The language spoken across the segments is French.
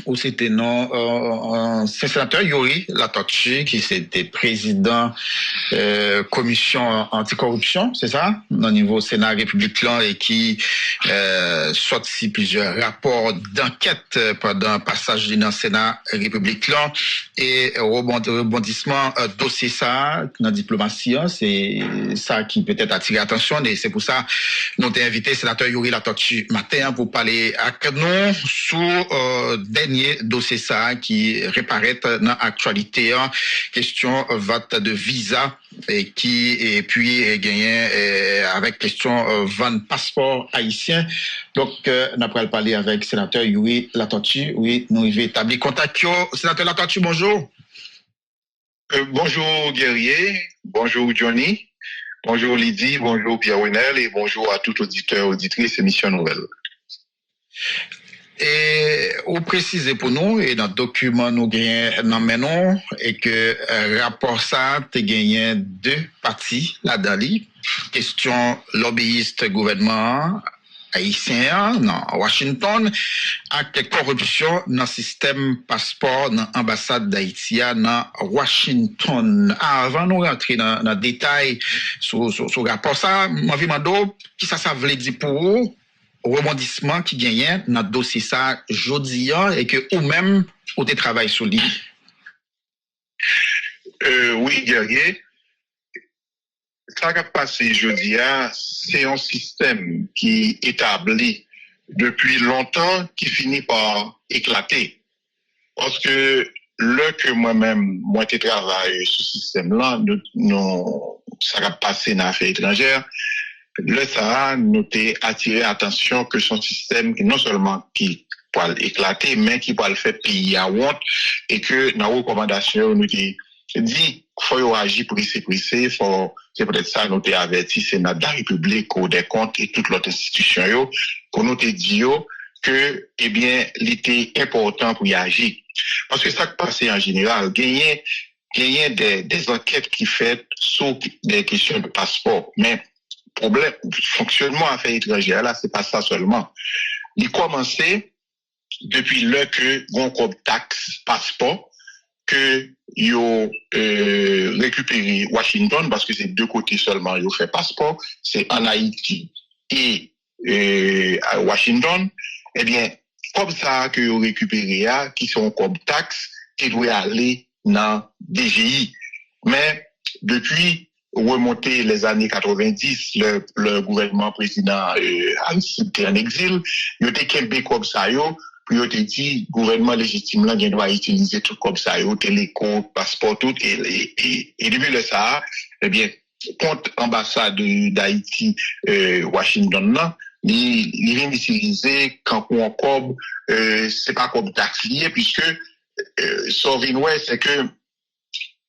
ou c'était non, c'est sénateur Yuri Latortue qui c'était président commission anticorruption, c'est ça, au niveau Sénat République là et qui sorti plusieurs rapports d'enquête pendant un passage dans le Sénat République là et rebondissement dossier ça dans diplomatie, c'est ça qui peut-être attire attention et c'est pour ça nous avons invité sénateur Yuri Latortue matin pour parler avec nous sur dernier dossier ça qui réparait dans l'actualité question vote de visa et qui et puis gagné avec question vente passeport haïtien. Donc on a parler avec sénateur Yuri Latortue. Oui, nous avons établi contact. Sénateur Latortue, bonjour. Bonjour Guerrier, bonjour Johnny, bonjour Lydie, bonjour Pierre-Wenel et bonjour à tout auditeur, auditrice émission nouvelle. Et vous précisez pour nous, et dans le document nous gagnons, et que rapport ça, tu gagné deux parties là-dedans. Question lobbyiste gouvernement haïtien dans Washington, avec corruption dans le système passeport dans l'ambassade d'Haïti dans Washington. Avant de rentrer dans le détail sur le rapport ça, moi je me demande qui ça veut dire pour vous rebondissement qui gagne dans le dossier ça jodi et que ou même ou te travail sur lui. Oui, Guerrier. Ça qui a passé jeudi, c'est un système qui est établi depuis longtemps qui finit par éclater. Parce que que moi-même, moi qui travaille sur ce système-là, ça a passé dans l'affaire étrangère, ça a noté, attiré l'attention que son système, non seulement qui peut éclater, mais qui peut le faire payer à honte, et que dans la recommandation, nous dit, faut agir pressé, c'est peut-être ça, nous t'ai averti, Sénat de la République, Cour des comptes et toute l'autre institution, pour nous t'ai dit, que, eh bien, il était important pour y agir. Parce que ça qui passe en général, gagner des enquêtes qui fait sur des questions de passeport. Mais, problème, fonctionnement affaires étrangères, là, c'est pas ça seulement. Il commençait depuis que, on comme taxe passeport, que yo récupéré Washington parce que c'est deux côtés seulement yo fait passeport, c'est en Haïti et à Washington. Eh bien, comme ça que yo récupéré qui sont comme taxes qui doit aller dans DGI. Mais depuis remonter les années 90, le gouvernement président Aristide était en exil, yo te kelbe comme ça yo. Puis, on te dit, gouvernement légitime, là, il doit utiliser tout comme ça, téléco, passeport, tout, et depuis le Sahara, eh bien, contre l'ambassade d'Haïti, Washington, là, il vient d'utiliser quand on cob, c'est pas comme taxe lié, puisque, c'est que,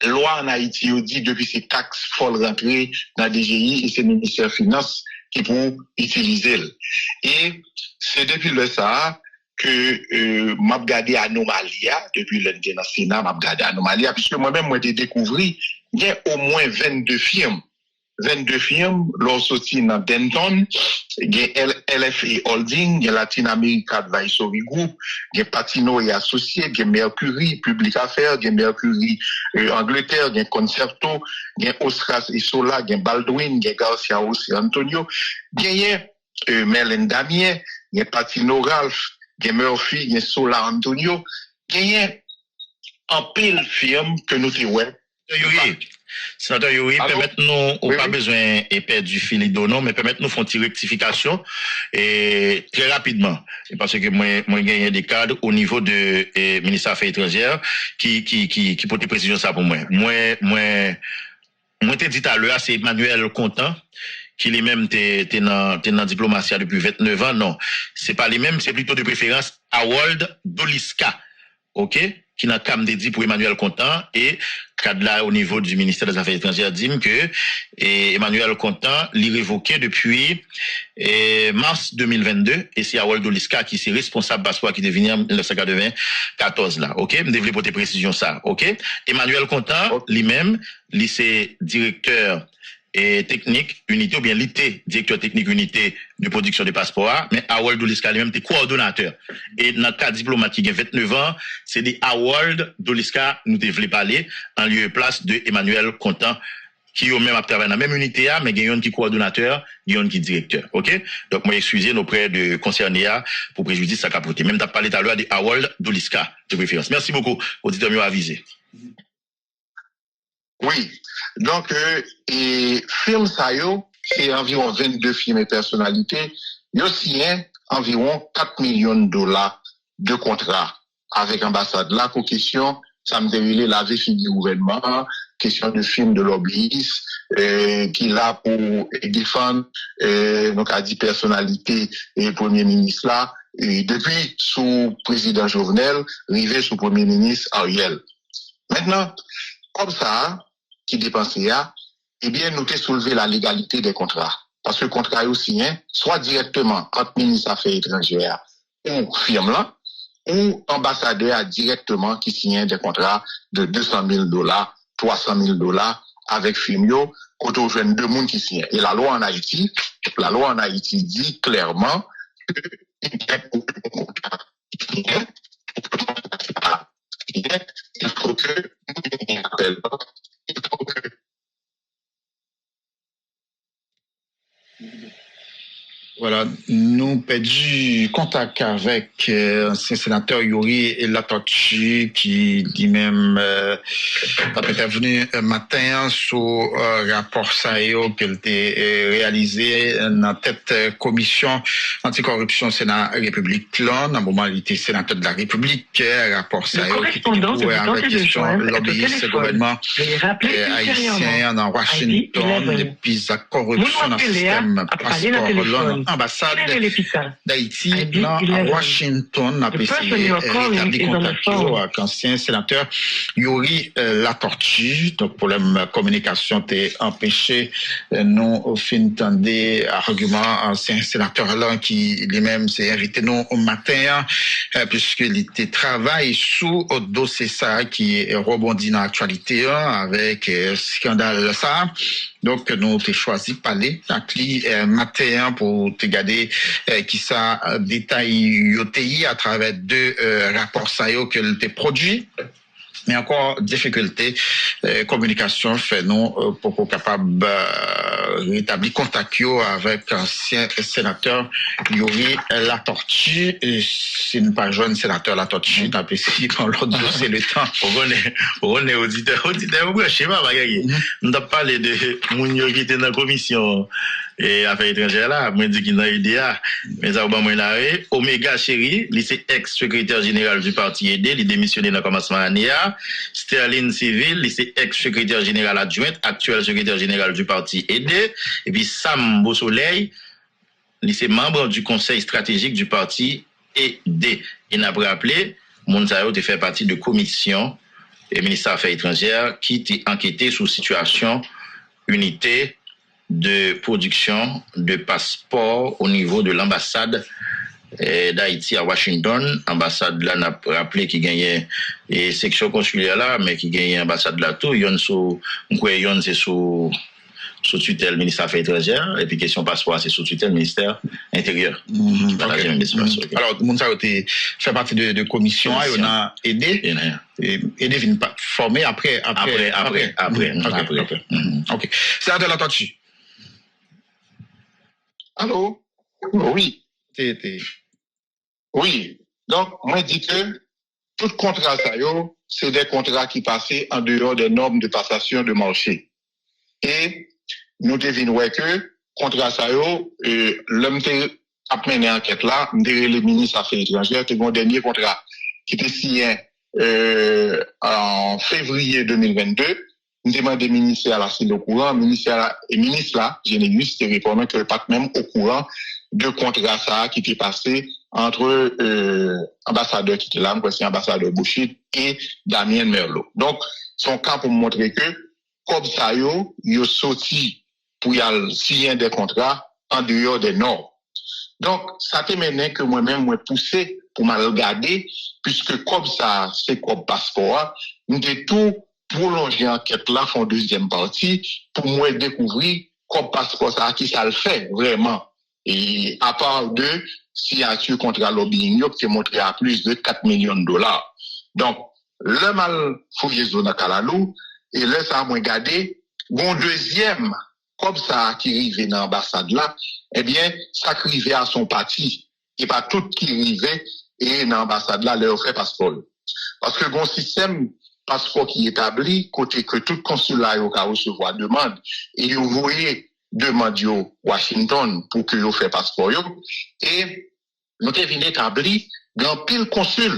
loi en Haïti, on dit, depuis ces taxes, faut rentrer dans la DGI, et c'est le ministère des Finances qui vont utiliser. Et c'est depuis le Sahara, que m'a regardé Anomalia depuis le Sénat m'a regardé Anomalia puisque moi-même moi j'ai découvert il y a au moins 22 firmes l'ont sorti dans Denton, il y a LFA Holding, il y a Latin America Advisory Group, il y a Patino et Associés, il y a Mercury Public Affairs, il y a Mercury Angleterre, il y a Concerto, il y a Ostras et Sola, il y a Baldwin, il y a Garcia aussi Antonio, il y a Merlin Damien, il y a Patino Ralph, il y a Murphy, il y a Sola Antonio, il y a un pile firme que nous avons. Sénateur Yuri, permettez-nous, on n'a pas besoin de perdre du fil non, mais permettez-nous de faire une rectification et très rapidement. Parce que moi, j'ai des cadres au niveau de ministère des Affaires étrangères qui portent précision ça pour moi. Moi, t'ai dit à l'heure, c'est Emmanuel Contant, qui lui-même t'es dans diplomatie depuis 29 ans. Non, c'est pas les mêmes, c'est plutôt de préférence Harold Doliska. OK? Qui n'a qu'à me dit pour Emmanuel Contant et cadre là au niveau du ministère des Affaires étrangères dit que Emmanuel Contant l'y révoqué depuis mars 2022 et c'est Harold Doliska qui est responsable passeport qui devient en 1994 là. OK, me développer des précisions ça. OK? Emmanuel Contant lui-même, c'est directeur et technique, unité, ou bien l'IT, directeur technique unité de production de passeports, mais Harold Doliska lui-même était coordonnateur. Et dans le cas diplomatique, il y a 29 ans, c'est des Harold Doliska, nous devons parler, en lieu et place de Emmanuel Contant, qui ont même travaillé dans la même unité, mais il y a un qui est coordonnateur, il y a un qui est directeur. OK? Donc, moi, excusez auprès de concernés pour préjudice sa capote. Même tu as parlé tout à l'heure de Harold Doliska, de préférence. Merci beaucoup, auditeur mieux avisé. Oui. Donc, et film ça c'est environ 22 films et personnalités. Il y a aussi environ 4 millions de dollars de contrats avec l'ambassade là pour question, ça me déroulait la vie du gouvernement, question de film de lobbyiste, qui est là pour défendre, donc à 10 personnalités et premier ministre là, et depuis sous président Jovenel, arrivé sous premier ministre Ariel. Maintenant, comme ça, qui dépensait là, eh bien, nous avons soulevé la légalité des contrats. Parce que le contrat est aussi, soit directement entre ministre Affaires étrangères ou firme là, ou ambassadeur directement qui signe des contrats de 200 000 dollars, 300 000 dollars avec firme, quand on joue deux mondes qui signent. Et la loi en Haïti dit clairement que il faut que Voilà, nous perdu contact avec ancien sénateur Yuri Latortue qui dit même a intervenu un matin sur rapport SAEO qu'elle était réalisé dans tête commission anticorruption Sénat République là, dans le moment il était sénateur de la République, rapport SAEO qui était pour avec question lobbyiste gouvernement haïtien dans Washington depuis la corruption dans le système passeport ambassade d'Haïti à Washington a essayé d'établir contact avec ancien sénateur Yuri Latortue. Donc problème communication t'est empêché nous fin tendez argument ancien sénateur là qui lui-même s'est invité nous au matin puisqu'il était travaille sous dossier ça qui rebondit dans l'actualité avec scandale ça. Donc, nous avons choisi de parler matin pour te garder qui ça détaille à travers deux rapports ça que tu produit. Mais encore difficulté communication fait nous pour capable rétablir contact avec ancien sénateur Yuri Latortue. C'est une pas jeune sénateur Latortue d'apprécier dans l'autre dossier le temps. On est auditeur je sais pas bagaille. On t'a parlé de Mounio qui était dans la commission et affaires étrangères là, moi dit qu'il n'a idea mais ça va moi l'arrêt Omega Chéri, il c'est ex-secrétaire général du parti ED, il démissionné dans commencement année. Sterling Civil, il c'est ex-secrétaire général adjoint, actuel secrétaire général du parti ED, et puis Sam Beausoleil, il c'est membre du conseil stratégique du parti ED. Il n'a pas rappelé, Mounsayo fait partie de commission et ministère des Affaires étrangères qui a enquêté sur situation unité de production de passeports au niveau de l'ambassade d'Haïti à Washington. Ambassade là n'a rappelé qu'il gagnait et section consulaire là mais qui gagnait ambassade là tout yon sous yon c'est sous tutelle ministère des Affaires étrangères et puis question passeport c'est sous tutelle ministère intérieur. Alors moun ça fait partie de commission et on a aidé vient pas former après. OK. C'est de Latortue. Allô? Oui. Oui. Donc, moi, je dis que tout contrat, c'est des contrats qui passaient en dehors des normes de passation de marché. Et nous devinons que contrat, l'homme qui a mené enquête là, le ministre des Affaires étrangères, c'est mon dernier contrat qui était signé en février 2022. Nous demandons au ministère là, c'est au courant, ministre là, Généus, te répondant que pas même au courant de contrat ça qui était passé entre ambassadeur qui était là, c'est ambassadeur Bouchit et Damien Merlot. Donc, son cas pour montrer que comme ça yo sorti pour y signer des contrats en dehors des normes. Donc, ça te mené que moi-même moi poussé pour me regarder puisque comme ça c'est comme passeport, nous de tout prolonger l'enquête là, font deuxième partie, pour moi découvrir comme passeport ça, qui ça le fait vraiment. Et à part de signature contrat lobbying, qui est montré à plus de 4 millions de dollars. Donc, le mal fouillé zone Kalalou, et là, ça a moins gardé, bon deuxième, comme ça, qui arrivait dans l'ambassade là, eh bien, ça arrivait à son parti, et pas tout qui arrivait, et dans l'ambassade là, leur fait passeport. Parce que bon système, passeport qui est établi, côté que tout consulat au cas recevoir demande, et vous voyez, demande au Washington pour que vous fait passeport, et nous avons établi, grand pile consul,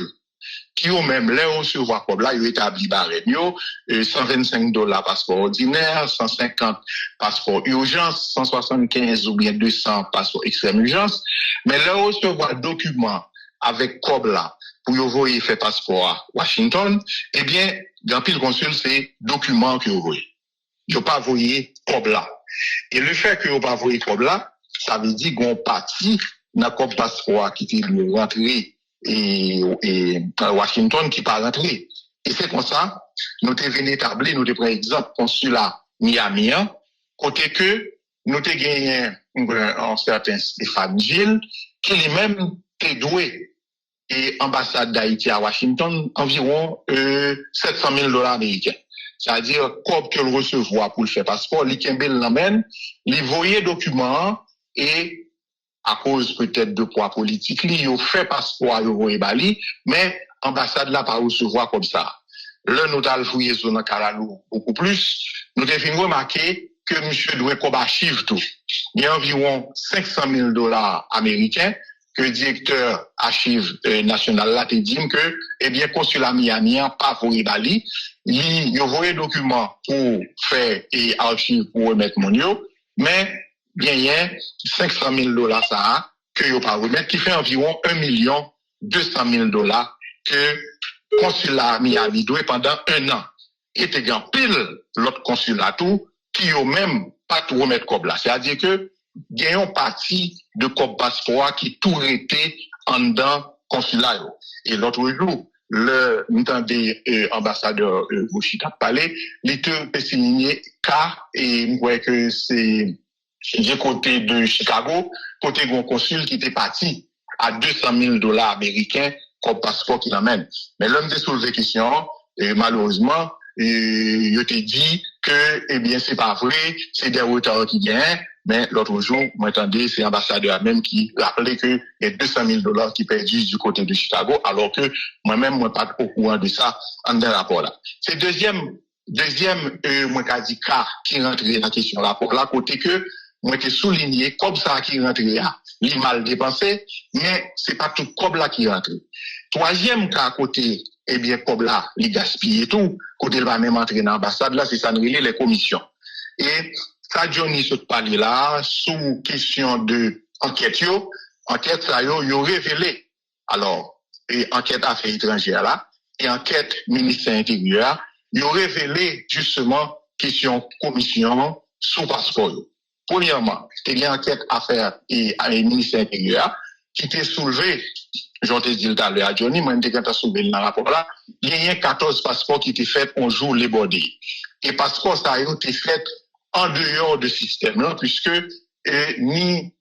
qui ont même là recevoir comme là, ils ont établi barème, $125 passeport ordinaire, 150 passeport urgence, 175 ou bien 200 passeport extrême urgence, mais là recevoir document avec comme là, pour vous voyez faire passeport à Washington, eh bien, dans pile consul, c'est document que vous voyez. Vous pas voyez comme là. Et le fait que vous pas voyez comme là, ça veut dire qu'on partit dans comme passeport qui est rentré et Washington qui pas rentré. Et c'est comme ça, nous devons établir, nous devons exemple, consulat Miami, côté que nous devons gagné un certain Stéphane Gilles, qui lui-même est doué et ambassade d'Haïti à Washington environ $700,000 américains. C'est-à-dire, comme que le recevoir pour le faire passeport, l'Ikembel l'amène, les voyait documents et à cause peut-être de poids politique, il fait passeport à Euro et Bali, mais ambassade là pas recevoir comme ça. Là, nous avons fouillé sur notre Kalalou beaucoup plus. Nous avons remarqué que monsieur doit comme archive tout. Il y a environ $500,000 américains que le directeur archive national là te dit que, eh bien, consulat Miami pas pour Bali, il y a des documents pour faire et archive pour remettre mon yo, mais bien, il y a $500,000 ça, que yo pas remettre, qui fait environ $1,200,000 que consulat Miami doit pendant 1 an. Et te gagne pile l'autre consulat tout, qui yo même pas tout remettre comme là. C'est-à-dire que, gagnons partie de comme passeport qui tout était en dedans consulat. Et l'autre jour, le ambassadeur Bouchita parlé, il peut signer cas et je crois que c'est du côté de Chicago, côté d'un consul qui était parti à $200,000 américains comme passeport qu'il amène. Mais l'homme de soulevé la question, et malheureusement, il a dit que, eh bien, c'est pas vrai, c'est des retards qui gagnent. Mais l'autre jour, moi, attendez, c'est l'ambassadeur même qui rappelait que il y a $200,000 qui perdus du côté de Chicago, alors que moi-même, moi, pas au courant de ça, en un rapport là. C'est deuxième, moi, dit cas qui rentre dans la question rapport là, côté que, moi, qui souligné, comme ça qui rentre là, il mal dépensé, mais c'est pas tout comme là qui rentre. Troisième cas côté, eh bien, comme là, il gaspille et tout, côté il va même entrer dans l'ambassade là, c'est ça, les commissions. Et, ça, Johnny se parle là, sous question de enquête ça yo révélé. Alors, et enquête affaires étrangères là, et enquête ministère intérieur, yo révélé justement question commission sous passeport. Premièrement, c'était une enquête affaires et ministère intérieur qui était soulevé, j'en ai dit tout à l'heure à Johnny, moi, je t'ai soulevé dans le rapport là, il y a 14 passeports qui étaient faits un jour les bordés. Et passeports ça a été fait en dehors de système là, puisque ni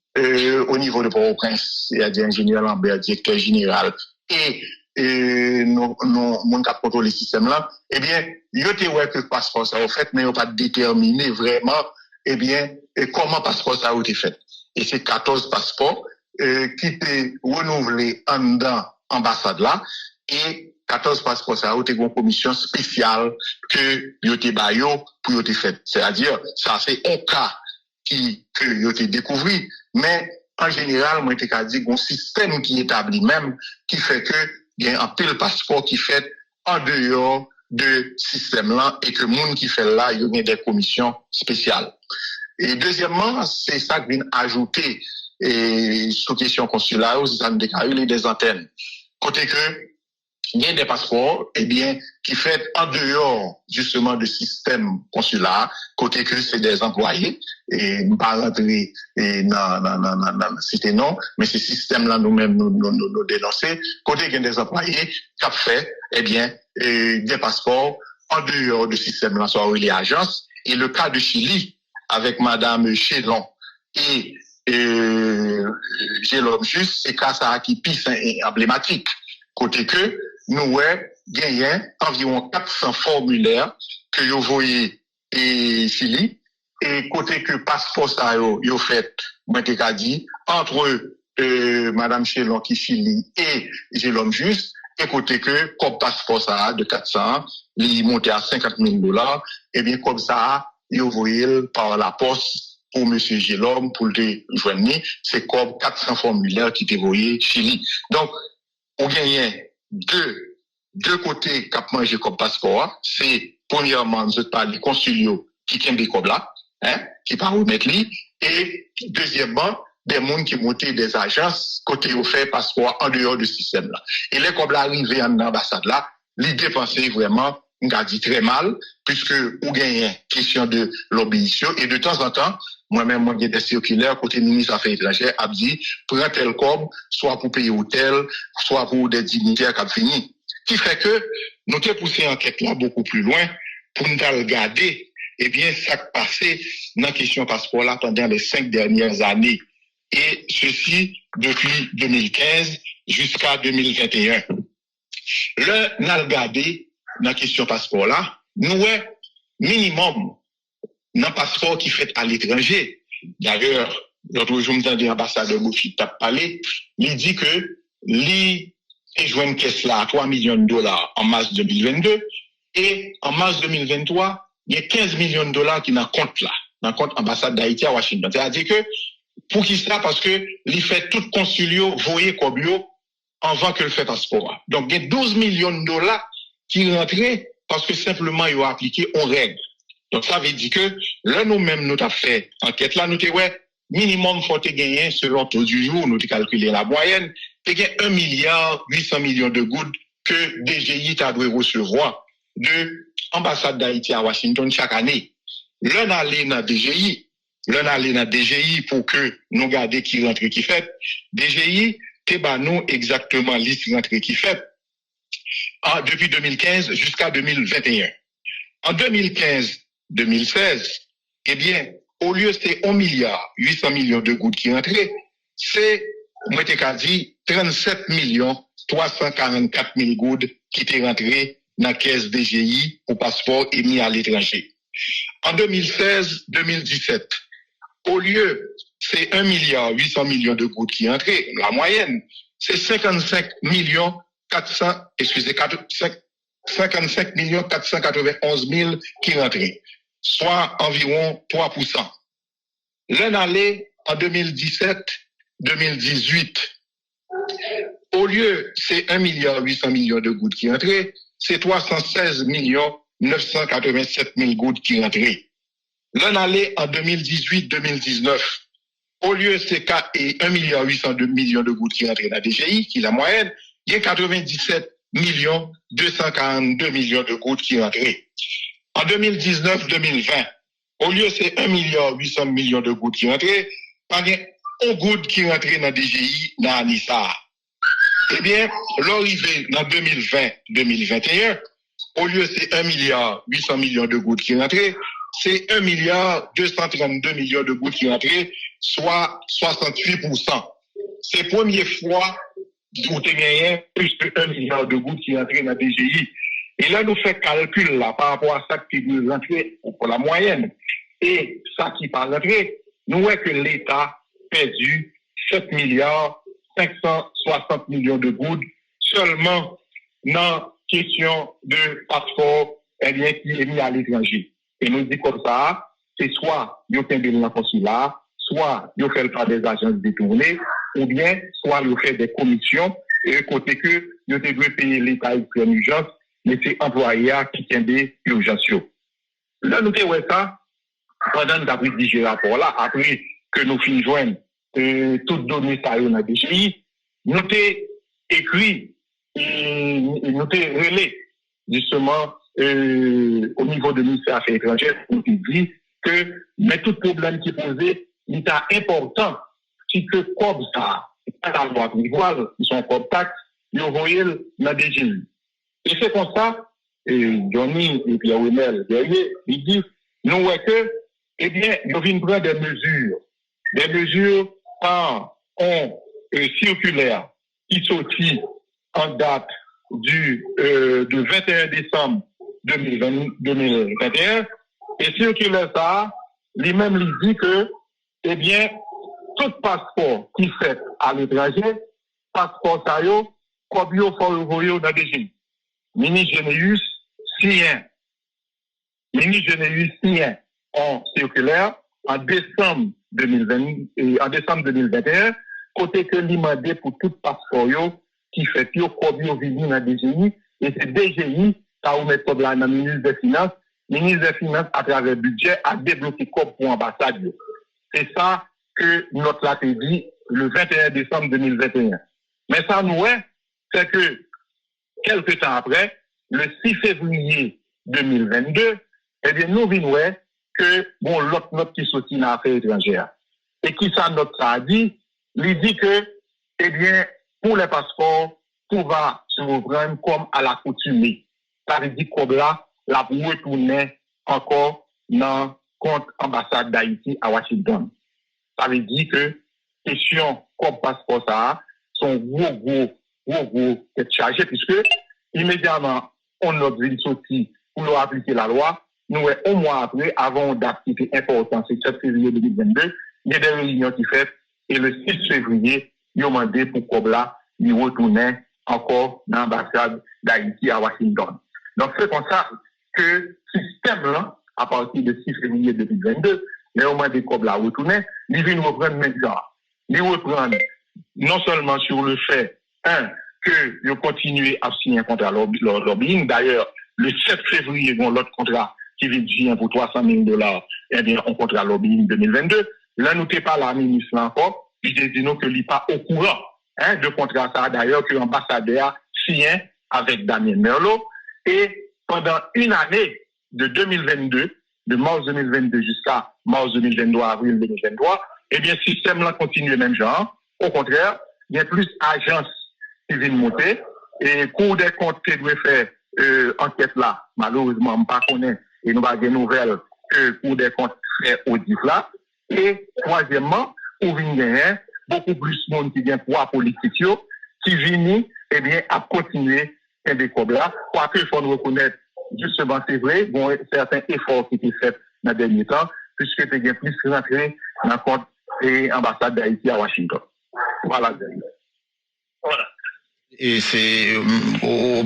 au niveau de Port-au-Prince, c'est-à-dire ingénieur Lambert, directeur général, et non mon cap contrôle le système là, eh bien, il y a que le passeport ça a fait, mais il n'a pas déterminé vraiment, eh bien, comment passeport ça a été fait. Et c'est 14 passeports qui étaient renouvelés en dedans ambassade là, et 14 passeports, ça a été une commission spéciale que yote bayo pour yote fait. C'est-à-dire, ça c'est un cas que yote découvert, mais en général, moi, t'ai dit un système qui est établi même, qui fait que il y a un pile passeport qui fait en dehors de système là, et que le monde qui fait là, il y a des commissions spéciales. Et deuxièmement, c'est ça que vient ajouter, et sous question consulaire, ça nous déclare des antennes. Côté que, il y a des passeports, eh bien, qui fait en dehors, justement, du système consulaire, côté que c'est des employés, et pas rentrer, c'était non, mais ce système-là, nous-mêmes, nous dénoncer, côté qu'il y a des employés, qui a fait, eh bien, des passeports en dehors du système là, soit les agences, et le cas de Chili, avec Madame Chelon et Jérôme Juste, c'est cas ça qui pisse emblématique. Côté que nous gagnons environ 400 formulaires que vous voyez et Chili, et côté que passeport ça yo fait, moi t'ai dit, entre Madame Chelon qui Chili et Jérôme Juste, et côté que comme passeport ça de 400, il monte à $50,000, et bien comme ça, vous voyez par la poste pour monsieur Jérôme pour le joindre, c'est comme 400 formulaires qui t'envoyé Chili. Donc, on gagne deux côtés qu'a mangé comme passeport, c'est premièrement nous parler consulio qui tient des comme là, qui pas remettre lui, et deuxièmement des gens qui montent des agences côté au fait passeport en dehors du système là. Et les comme l'arrivée en ambassade là, l'idée pensée vraiment on a dit très mal, puisque on gagne question de l'obéissance, et de temps en temps, moi-même, moi, j'ai des circulaires, côté ministre des Affaires étrangères, a dit, prends tel comme, soit pour payer hôtel, soit pour des dignitaires qui ont fini. Qui fait que, nous avons poussé l'enquête là beaucoup plus loin, pour nous regarder, eh bien, ça qui passé dans la question passeport là pendant les 5 dernières années. Et ceci depuis 2015 jusqu'à 2021. Là, nous avons regardé dans la question passeport là, nous minimum dans passeport qui fait à l'étranger. D'ailleurs, l'autre jour, m'entendais l'ambassadeur Boufi t'a parlé, il dit que lui est joué une caisse là à $3 millions en mars 2022 et en mars 2023, il y a $15 millions qui dans compte là, dans compte ambassade d'Haïti à Washington. C'est-à-dire que pour qui ça parce que il fait tout consulio voyez comme yo avant que le fait passeport. Donc il y a $12 millions qui rentraient parce que simplement ils ont appliqué en règle. Donc ça veut dire que là nous-mêmes nous avons fait enquête là nous avons minimum faut gagner selon taux du jour nous avons calculé la moyenne et gagner 1,8 milliard de gouttes que DGI t'a dû recevoir de ambassade d'Haïti à Washington chaque année. L'un allé dans DGI pour que nous garder qui rentre qui fait DGI t'es ba nous exactement liste rentrée qui fait depuis 2015 jusqu'à 2021. En 2015-2016, eh bien, au lieu c'est 1,8 milliard de gouttes qui rentraient, c'est, moi t'ai dit, 37,344,000 gouttes qui étaient rentrées dans la caisse DGI au passeport émis à l'étranger. En 2016-2017, au lieu c'est 1,8 milliard de gouttes qui rentraient, la moyenne, c'est 55 491 000 qui rentraient, soit environ 3%. L'un allé en 2017-2018, au lieu c'est 1,8 milliard de gouttes qui rentraient, c'est 316 987 000 gouttes qui rentraient. L'un allé en 2018-2019, au lieu c'est 1,8 milliard de gouttes qui rentraient dans la DGI, qui est la moyenne, il y a 97 242 millions de gouttes qui rentraient. En 2019-2020, au lieu c'est 1,8 milliard de gouttes qui rentraient, il y a 1 goutte qui rentraient dans DGI, dans Anissa. Eh bien, l'arrivée dans 2020-2021, au lieu c'est 1,8 milliard de gouttes qui rentraient, c'est 1,232 milliard de gouttes qui rentraient, soit 68%. C'est la première fois vous avez gagné plus de 1 milliard de gouttes qui rentrent dans la DGI. Et là, nous faisons calcul là, par rapport à ça qui veut rentrer pour la moyenne. Et ça qui pas rentrer, nous voyons que l'État a perdu 7 milliards 560 millions de gouttes seulement dans la question de passeport eh bien, qui est mis à l'étranger. Et nous disons comme ça, c'est soit vous avez un consulat, soit vous faites par des agences détournées, ou bien soit vous faites des commissions, et côté que vous devez payer l'État en urgence, mais c'est employé qui tient des urgences. Là, nous avons ça, pendant que nous avons rédigé le rapport là, après que nous finissons joindre toutes données ça dans la DGI, nous avons écrit et nous avons relais justement au niveau de ministère des Affaires étrangères, nous avons dit que mais tout problème qui est posé, il est important si que comme ça, pas la loi qui sont contact, ils voient dans la DGI. Et c'est comme ça, Johnny et Pierre Wenel derrière, il dit, nous, que, eh bien, nous venons prendre des mesures par un circulaire qui sortit en date de 21 décembre 2021, et circulaire ça, lui-même lui dit que, eh bien, tout passeport qui fait à l'étranger, passeport ça yo, comme yo faut envoyer dans des gens. Ministre Généus signé en circulaire en décembre 2021, côté que lui demandé pour tout passeport yo qui fait yo comme yo venu dans DGI, et c'est DGI ça ou mettre là dans le ministre des Finances. Le ministre des Finances, à travers le budget, a débloqué comme pour l'ambassade. C'est ça que notre l'a dit le 21 décembre 2021. Mais ça, nous, c'est que quelques temps après, le 6 février 2022, eh bien, nous venons que, bon, l'autre note qui sortit dans l'affaire étrangère. Et qui ça, notre ça a dit? Il dit que, eh bien, pour les passeports, tout va se reprendre comme à l'accoutumée. Ça veut dire que là, la pour retourner encore dans le compte ambassade d'Haïti à Washington. Ça veut dire que question comme passeport ça sont gros être chargés puisque immédiatement on a dû sortir pour appliquer la loi. Nous un mois après, avant une date qui était importante, c'est 7 février 2022, il y a des réunions qui fait et le 6 février, ils ont demandé pour Kobla, ils retourner encore dans l'ambassade d'Haïti à Washington. Donc c'est comme ça que le système là, à partir de 6 février 2022, les moments de Kobla retourner, ils viennent reprendre maintenant. Ils reprennent non seulement sur le fait, que ils continuent à signer un contrat lobbying. D'ailleurs, le 7 février, ils ont l'autre contrat qui vient de signer pour $300,000, eh bien, un contrat lobbying 2022. Là, nous n'étions pas la ministre encore, il dit nous que il n'est pas au courant, de contrat ça, d'ailleurs, que l'ambassadeur signe avec Daniel Merlot. Et pendant une année, de 2022, de mars 2022 jusqu'à mars 2023, avril 2023, eh bien, le système là continue le même genre. Au contraire, il y a plus d'agences qui viennent monter. Et Cour des comptes qui doit faire enquête là, malheureusement, on ne connaît pas et nous avons des nouvelles que Cour des comptes fait audit là. Et troisièmement, pour venir beaucoup plus de monde qui vient pour politique qui viennent, eh bien, à continuer ces décobres là. Quoique, il faut nous reconnaître, justement, c'est vrai, bon, certains efforts qui étaient faits dans les derniers temps, puisque tu es plus rentré dans le compte et l'ambassade d'Haïti à Washington. Voilà. Voilà. Et c'est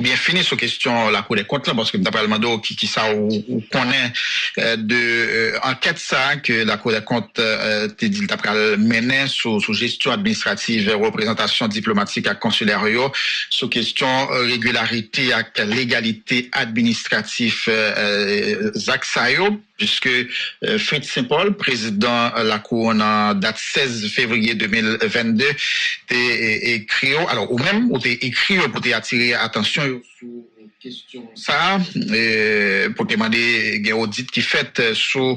bien fini sur question la Cour des comptes là parce que d'après le mandat qui ça ou connaît de enquête ça que la Cour des comptes te dit d'après mener sous gestion administrative représentation diplomatique à consulaire sur question régularité à légalité administrative Zaksayo puisque Fritz Saint-Paul, président la Cour en date 16 février 2022, t'es écrit, alors ou même ou t'es écrit pour t'attirer attention sur question ça, pour demander des audits qui fait sous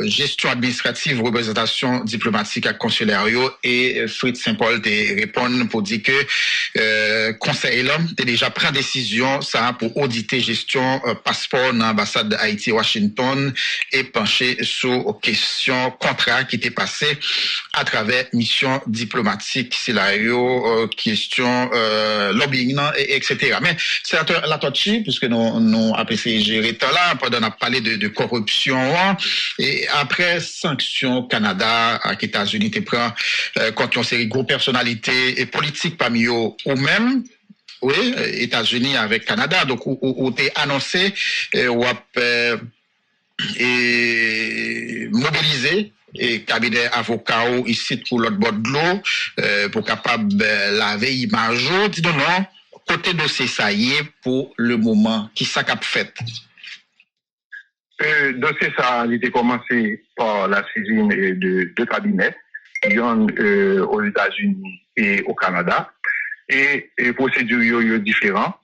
gestion administrative, représentation diplomatique à consulaire et Fritz Saint-Paul te répond pour dire que conseil là t'es déjà pris décision ça pour auditer gestion passeport dans l'ambassade d'Haïti Washington et pencher sur question contrat qui était passé à travers mission diplomatique c'est là question lobbying et etc. Mais sénateur Latouchi, puisque nous avons essayé de gérer temps là, pendant on a parlé de corruption, et après sanctions Canada, à États-Unis, tu prends contre une série de grosses personnalités et politiques parmi eux, ou même, oui, États-Unis avec Canada, donc où t'es annoncé, ou et mobilisé et cabinet avocat ici pour l'autre bord de l'eau pour capable laver image dis non côté dossier ça y est pour le moment qui ça cap fait dossier ça a été commencé par la saisine de deux cabinets aux États-Unis et au Canada et procédures différentes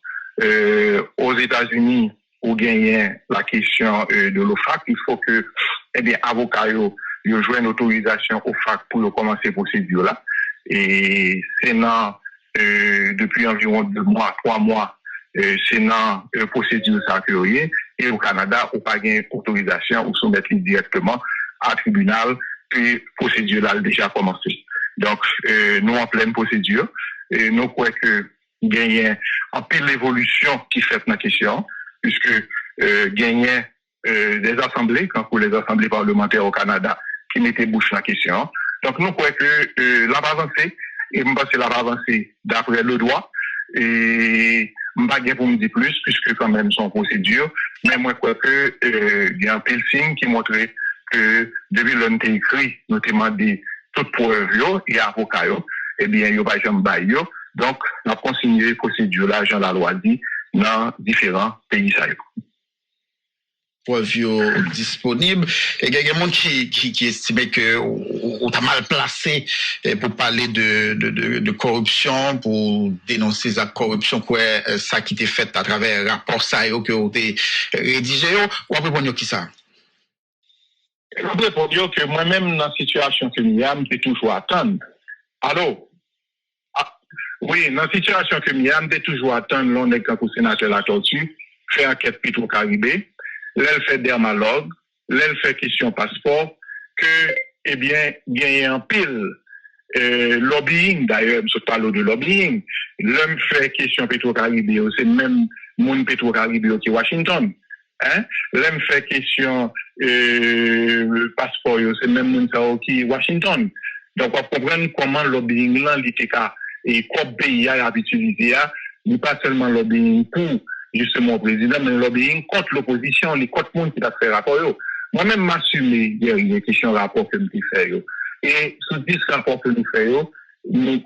aux États-Unis pour gagner la question de l'OFAC il faut que eh bien avocat yo joue une autorisation au FAC pour commencer procédure là et Sénat depuis environ 2 mois, 3 mois c'est dans procédure ça que et au Canada, on pas gain autorisation ou soumettre directement à tribunal puis procédure là déjà commencé. Donc nous en pleine procédure et nous croyons que gagner en pile l'évolution qui fait dans la question puisque gagner des assemblées quand pour les assemblées parlementaires au Canada qui mettaient bouche dans la question. Donc nous croyons que la va avancer et je pense que la va avancer d'après le droit et je ne vais pas pour me dire plus puisque quand même son procédure mais moi je crois que il y a un pile signe qui montrait que depuis l'on t'a écrit notamment des toutes preuves et avocats eh bien il pas jamais bail donc on a continué procédure là Jean la loi dit dans différents pays ça preuves disponibles et il y a des gens qui estiment que on t'a mal placé pour parler de corruption pour dénoncer la corruption quoi ça qui était fait à travers un rapport ça que on été rédigé ou après pour qui ça pour dire que moi-même dans la situation que nous sommes, je toujours attendre. Alors, oui, dans la situation que nous sommes, je toujours attendre l'on est quand le sénateur la tortue, fait enquête Petro-Caribé, l'elle fait dermalogue, l'elle fait question passeport, que, eh bien, il y a un pile lobbying, d'ailleurs, je parle de lobbying, l'homme fait question Petro-Caribé, c'est même mon Petro-Caribé qui est Washington. Hein? L'homme fait question passeport, c'est même mon qui est Washington. Donc, on comprend comment le lobbying là, et quoi pays a utilisé, il n'est pas seulement lobbying pour justement le président, mais le lobbying contre l'opposition, les contre monde qui a fait rapport. Moi-même, m'assumer des questions rapport que je fais. Et sous 10 rapports que nous faisons,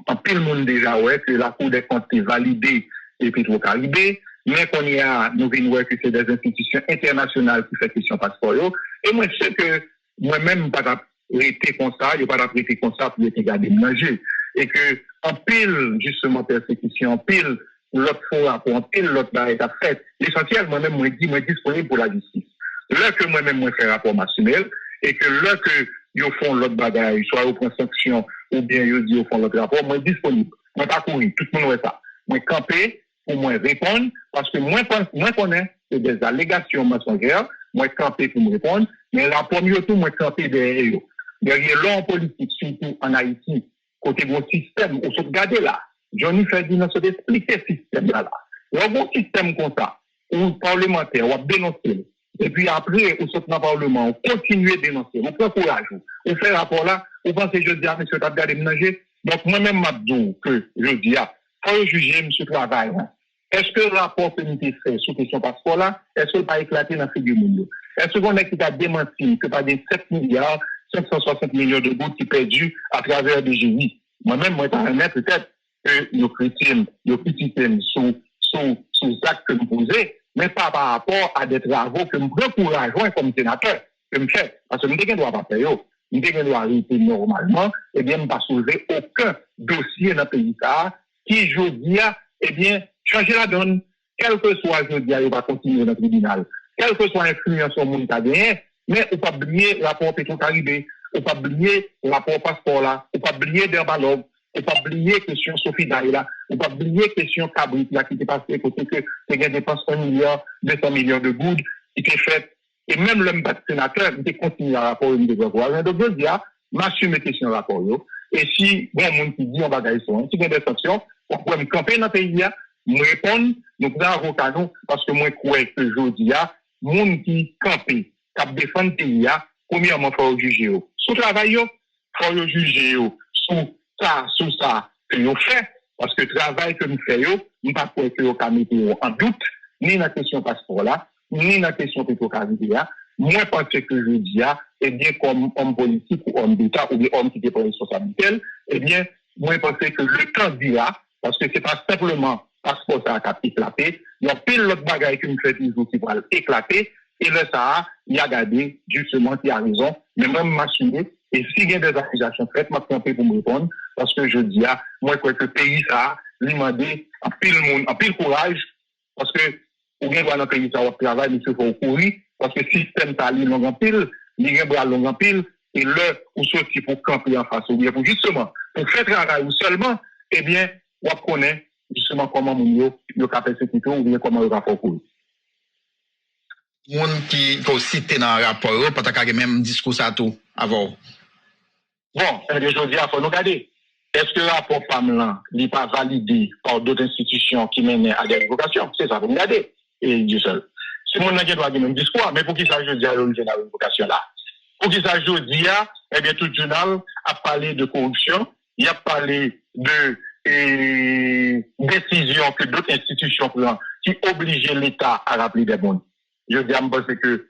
en pile monde déjà, ouais, que la Cour des comptes est validée et Petro-Caribé, mais qu'on y a, nous venons voir que c'est des institutions internationales qui font question passeport. Et moi, je sais que moi-même, pas d'arrêter comme ça, je pas d'arrêter comme ça pour être gardé manger. Et que, en pile, justement, persécution, en pile, l'autre fois, en pile, l'autre barre est à fait. L'essentiel, moi-même, moi, dis, moi, disponible pour la justice. Là que moi-même, moi, fais rapport massumel, et que là que, ils font l'autre bagaille, soit ils prennent sanction, ou bien ils disent, ils font l'autre rapport, moi, disponible. Moi, pas courir, tout le monde fait ça. Moi, camper, pour moi répondre, parce que moi connais, c'est des allégations mensongères, moi camper pour me répondre, mais la première tout, moi camper derrière eux. Derrière l'homme politique, surtout en Haïti, côté mon système, où se regarder là, Johnny Ferdinand se expliquer ce système là. Il y a un bon système comme ça, où le parlementaire, on dénoncer, et puis après, au dans le Parlement, on continue à dénoncer, on prend courage, on fait rapport là, on pense que je dis à monsieur, tu as regardé ménager. Donc moi-même, je dis que je dis à faut juger M. Travail. Hein. Est-ce que le rapport que nous avons fait sur question passeport là, est-ce qu'il n'a pas éclaté dans la figure monde? Est-ce qu'on est qui a démenti que pas des 7 milliards, 560 millions de gouttes qui perdus à travers des GI? Moi-même, moi, peut-être que nos critiques sous actes que nous posons, mais pas par rapport à des travaux que nous encourageons comme sénateur, que nous faisons. Parce que nous ne doit pas faire. Nous ne doit arrêter normalement, et bien, nous ne pas soulever aucun dossier dans le pays qui, je dis, eh bien, changer la donne, quel que soit, je dis, il va continuer dans le tribunal. Quelle que soit l'influence au monde italien, mais on ne peut pas oublier le rapport Petro-Caribé, on ne peut pas oublier le rapport passeport là, on ne peut pas oublier Derbalog, on ne peut pas oublier la question Sophie Daï là, on ne peut pas oublier la question Cabrit là, qui était passée, côté que c'est une dépense 1 milliard, 200 millions de gouttes, qui était faite, et même l'homme sénateur, il continue à rapport au niveau de voir. Donc, je dis, m'assume les questions rapport, et si, bon, monde qui dit, on va gagner son, si il y a des sanctions, on peut me camper dans le pays, me répondre, nous pouvons avocat nous, parce que moi, je crois que je dis, monde qui campe, qui défend le pays, premièrement, il faut juger. Sous travail, il faut juger sous ça que nous faisons, parce que le travail que nous faisons, nous ne pouvons pas mettre en doute, ni dans la question passeport là, ni dans la question Petro-Caribé. Moi, je pense que je dis, eh bien, comme homme politique ou homme d'État ou bien homme qui est pour responsabilité, eh bien, moi, je pense que le temps dira, parce que c'est pas simplement passeport ça a éclaté, il y a pile l'autre bagaille qui me fait toujours qui va éclater, et là, ça, il y a gardé, justement, qui a raison, mais même m'assumer, et s'il y a des accusations faites, m'a trompé pour me répondre, parce que je dis, moi, je crois que le pays, ça, lui m'a dit, en pile courage, parce que, ou bien, dans le pays, ça va travailler, mais il faut courir, parce que le système, ça, il long en pile, il y a bras long en pile, et là, ou sorti pour camper en face, ou bien, pour justement, pour faire travail, ou seulement, eh bien, on connaît, justement comment mon yo capable sécurité ou bien comment le rapport pour. Moun qui faut citer dans le rapport, pas ta même discours à tout avant. Bon, je dis, il faut nous regarder. Est-ce que le rapport PAM n'est pas validé par d'autres institutions qui mènent à des révocations? C'est ça, vous regardez. Et Dieu seul. Si mon n'a pas le même discours, mais pour qui ça je dis à la révocation là? Pour qui ça je dis, eh bien, tout le journal a parlé de corruption, il a parlé de décisions que d'autres institutions prennent qui obligent l'État à rappeler des bons. Je dis à me penser que,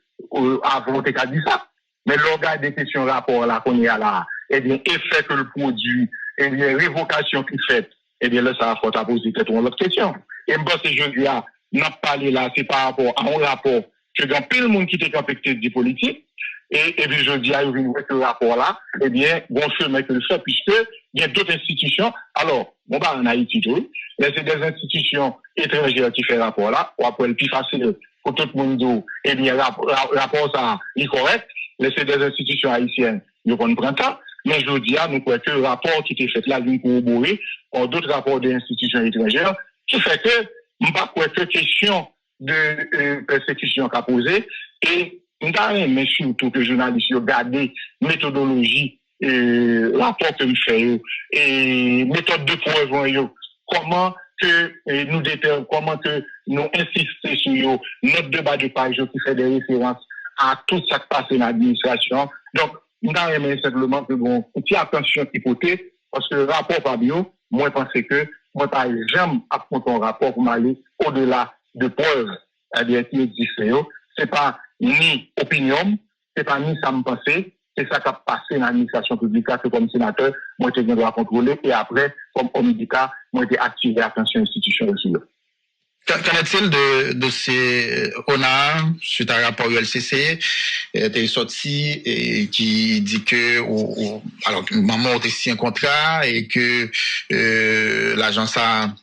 avant, t'es qu'à dire ça. Mais l'organe des questions rapport là qu'on est à là, eh bien, effet que le produit, eh bien, révocation qui fait, eh bien, là, ça va faut poser peut-être une autre question. Et moi, c'est je dis, n'a parlé là, c'est par rapport à un rapport que dans plein de monde qui était affecté du politique, et puis je dis, il y a ce rapport là, eh bien, bon chemin que le fait, puisque il y a d'autres institutions, alors, bon, bah, en Haïti, tout, mais c'est des institutions étrangères qui font rapport là, ou après, le plus facile pour tout le monde, eh bien, rapport ça est correct, mais c'est des institutions haïtiennes, nous comprenons ça, mais je dis, nous croyons que le rapport qui était fait là, nous corroborer par d'autres rapports des institutions étrangères, qui fait que, nous pas croire que question de persécution qu'a posé, et nous avons surtout que les journalistes ont gardé méthodologie, rapport que nous faisons, et méthode de preuve, comment que nous déterminons, comment que nous insistons sur notre débat de page qui fait des références à tout ce qui passe dans l'administration. Donc, nous avons simplement que bon, petite attention qui côté, parce que le rapport Fabio, moi, je pense que moi, par jamais affronter un rapport pour m'aller au-delà de preuves qui existent. C'est pas ni opinion, c'est pas ni ça me penser, c'est ça qui a passé dans l'administration publique, que comme sénateur, moi, je dois contrôler, et après, comme homme d'État, moi, j'ai activé l'attention institutionnelle sur eux. Qu'en est-il de ces ONA, suite à un rapport ULCC, t'es sorti et qui dit que, alors, maman a signé un contrat et que l'agence a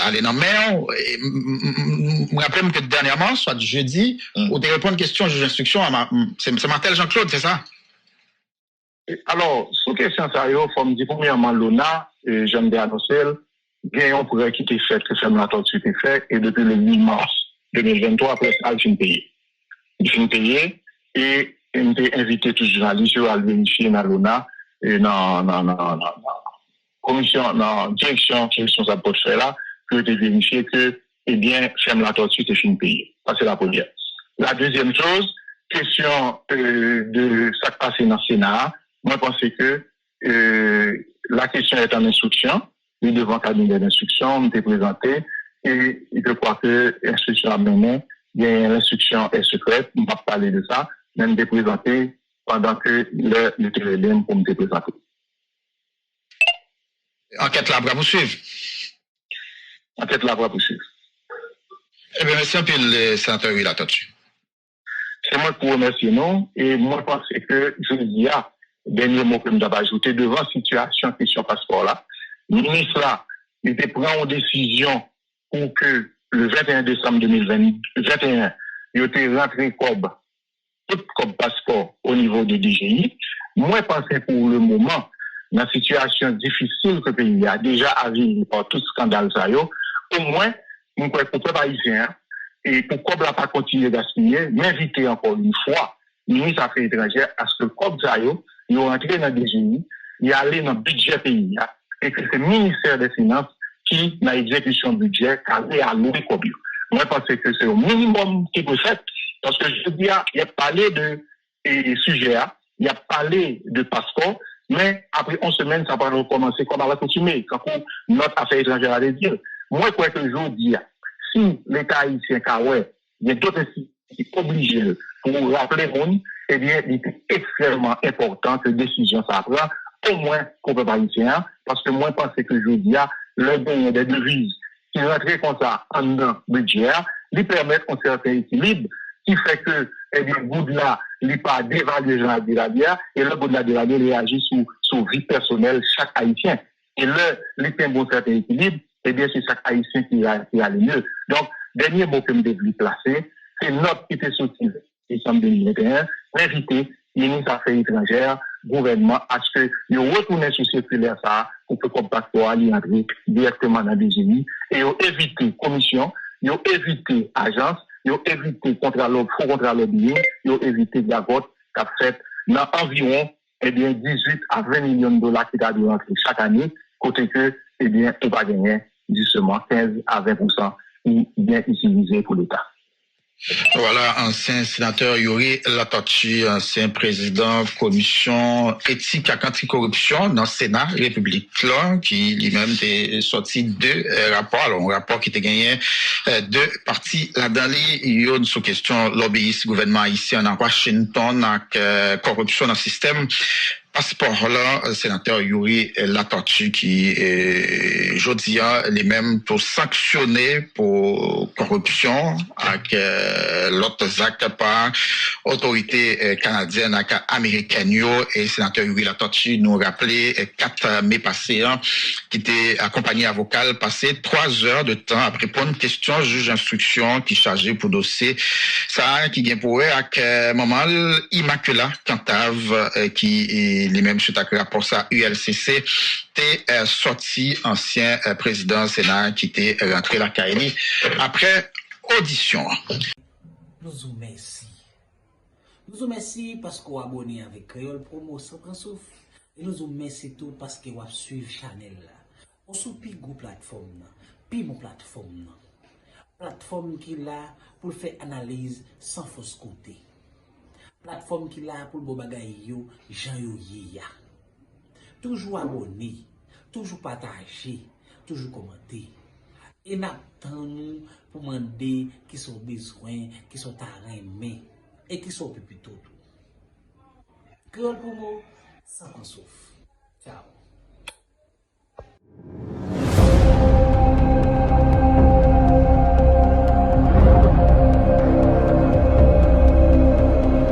allé dans la mer. Je me rappelle que dernièrement, soit jeudi, où tu réponds à une question juge d'instruction, c'est Martel Jean-Claude, c'est ça? Alors, sous question ça, il faut me dire, premièrement, l'ONA, j'aime bien annoncer, gagnons pour qui était fait, que Femme la tortue était fait, et depuis le 8 mars 2023, après ça, il finit payé. Il finit payé, et il m'a invité tous les journalistes à vérifier dans l'ONA, et dans commission, dans direction qui est responsable pour faire là, que de vérifier que, eh bien, Femme la tortue était fini payé. Ça, c'est la première. La deuxième chose, question de ça qui passe dans le Sénat, moi, je pense que la question est en instruction. Et devant le cabinet d'instruction, on était présenté, et je crois que l'instruction a mené, l'instruction est secrète, on ne va pas parler de ça, mais on était présenté pendant que le TLM pour me présenter. Enquête là, pour suivre. Enquête là, pour suivre. Eh bien, merci un peu le sénateur Willa là-dessus. C'est moi qui vous remercie, non, et moi, je pense que je dis, dernier mot que je dois ajouter, devant situation question passeport là, le ministre là, il était pris en décision pour que le 21 décembre 2021, il était rentré comme passeport au niveau de DGI. Moi, je pense que pour le moment, dans la situation difficile que le pays a déjà avivé par tout scandale, ça, au moins, nous croyons que le peuple haïtien, et pourquoi ne pas continuer d'assigner, m'inviter encore une fois, le ministre des Affaires étrangères, à ce que comme ça, il rentre dans le DGI, il allé dans le budget pays, et que c'est le ministère des Finances qui, dans l'exécution du budget, a alloué comme ça. Moi, je pense que c'est au minimum qui peut faire, parce que je dis, il a parlé de sujets, il a parlé de passeport, mais après 11 semaines, ça va recommencer comme à l'accoutumée, quand notre affaire étrangère allait dire. Moi, je crois que je dis, si l'État haïtien, il y a d'autres qui sont obligés pour rappeler le monde, eh bien, il est extrêmement important que décision ça prend, au moins pour le peuple haïtien, parce que moi, je pense que je dis, le gain des devises qui rentrent comme ça en un budget, lui permettent un certain équilibre qui fait que, eh bien, le bout de là, il n'est pas dévalué dans la dévaluation, et le bout de la dévaluation réagit sur vie personnelle chaque haïtien. Et il y a un bon certain équilibre, eh bien, c'est chaque haïtien qui a le mieux. Donc, dernier mot que je devais placer, c'est notre qui était sorti en décembre 2021, inviter le ministre des Affaires étrangères gouvernement à ce que nous retournions sur circulaire ça pour que comme passeport aller entrer directement dans la DGI et éviter commission, éviter agence, éviter faux contrat lobbying, éviter d'accord qu'a fait dans environ 18 à 20 millions de dollars qui doivent rentrer chaque année, côté que on va gagner justement 15 à 20% qui bien utilisé pour l'État. Voilà, ancien sénateur Yuri Latortue, ancien président commission éthique et anticorruption dans le Sénat République qui lui-même est sorti deux rapports. Alors, un rapport qui était gagné deux parties là-dedans, il y a une sous-question lobbyiste gouvernement haïtien en Washington avec corruption dans le système. Passeport là, sénateur Yuri Latortue qui jodi les mêmes pour sanctionner pour corruption avec l'autre acte par autorité canadienne et américaine et sénateur Yuri Latortue nous rappelait 4 mai passé qui était accompagné avocat passé 3 heures de temps à répondre aux questions juge d'instruction qui chargé pour dossier ça qui vient pour avec maman Immaculata Cantave qui les mêmes suite à rapport ça ULCC t'es sorti ancien président Sénat qui était rentré la Kaili après audition. Nous vous remercions. Nous vous remercions parce que vous abonnez avec Créole Promo sans prendre souffle. Et nous vous remercions tout parce que vous suivez Chanel. On soupi go plateforme, puis mon plateforme. Plateforme qui là pour faire analyse sans fausse côté. Plateforme qui là pour le bagay yo, Jean yo ya. Toujours abonné, toujours partagé, toujours commenté. Et n'attend nous pour demander qui sont besoin, qui sont aimés et qui sont plus tout. Créole pour moi, sans qu'on souffre. Ciao.